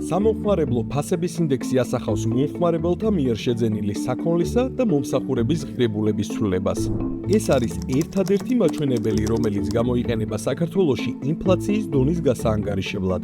სამომხმარებლო ფასების ინდექსი ასახავს მომხმარებელთა მიერ შეძენილი საქონლისა და მომსახურების ღირებულების ცვლილებას. ეს არის ერთადერთი მაჩვენებელი, რომელიც გამოიყენება საქართველოში ინფლაციის დონის გასაანგარიშებლად.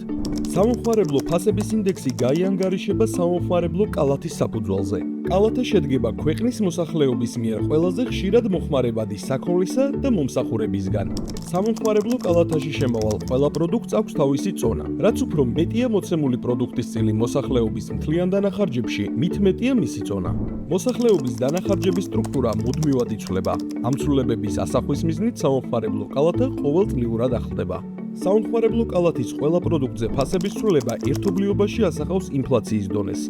სამომხმარებლო ფასების ინდექსი გაიანგარიშება სამომხმარებლო კალათის საფუძველზე. კალათა შედგება ქვეყნის მოსახლეობის მიერ ყველაზე ხშირად მოხმარებადი საქონლისა და მომსახურებისგან. სამომხმარებლო კალათაში შემავალ ყველა პროდუქტს აქვს თავისი წონა. რაც უფრო მეტია მოცემული პროდუქტის წილი მოსახლეობის მთლიან დანახარჯებში, მით მეტია მისი წონა. მოსახლეობის დანახარჯების სტრუქტურა მუდმივად იცვლება. ამ ცვლილებების ასახვის მიზნით სამომხმარებლო კალათა ყოველწლიურად ახლდება. სამომხმარებლო კალათის ყველა პროდუქტზე ფასების ცვლილება ერთობლიობაში ასახავს ინფლაციის დონეს.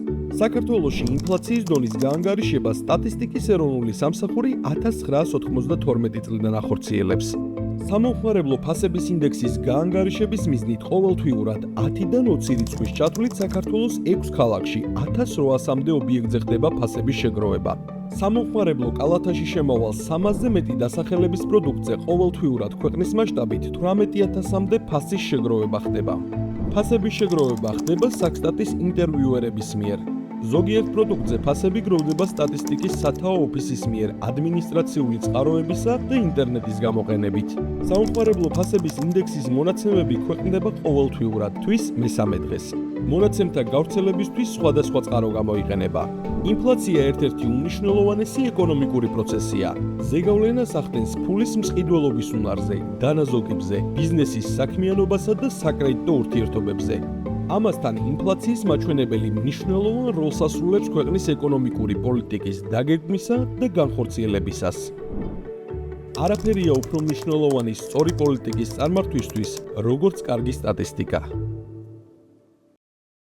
საქართველოში ინფლაციის დონის გაანგარიშება სტატისტიკის ეროვნული სამსახური 1992 წლიდან ახორციელებს. სამომხმარებლო ფასების ინდექსის გაანგარიშების მიზნით ყოველთვიურად 10-დან 20 რიცხვის ჩათვლით საქართველოს 6 ქალაქში 1800-მდე ობიექტზე ხდება ფასების შეგროვება. სამომხმარებლო კალათაში შემავალ 300-ზე მეტი დასახელების პროდუქტზე ყოველთვიურად ქვეყნის მასშტაბით 18,000-მდე ფასის შეგროვება ხდება. ფასების შეგროვება ხდება საქსტატის ინტერვიუერების მიერ. ზოგიერთ პროდუქტზე ფასები გროვდება სტატისტიკის სათაო ოფისის მიერ ადმინისტრაციული წყაროებისა და ინტერნეტის გამოყენებით. სამომხმარებლო ფასების ინდექსის მონაცემები ქვეყნდება ყოველთვიურად თვის მესამე დღეს. მონაცემთა გავრცელებისთვის სხვადასხვა წყარო გამოიყენება. ინფლაცია ერთ-ერთი უმნიშვნელოვანესი ეკონომიკური პროცესია. ზეგავლენას ახდენს ფულის მსყიდველობის უნარზე, დანაზოგებზე, ბიზნესის საქმიანობასა და საკრედიტო ურთიერთობებზე. ამასთან ინფლაციის მაჩვენებელი მნიშვნელოვან როლს ასრულებს ქვეყნის ეკონომიკური პოლიტიკის დაგეგმვისა და განხორციელებისას. არაფერია უფრო მნიშვნელოვანი სწორი პოლიტიკის წარმართვისთვის, როგორც კარგი სტატისტიკა.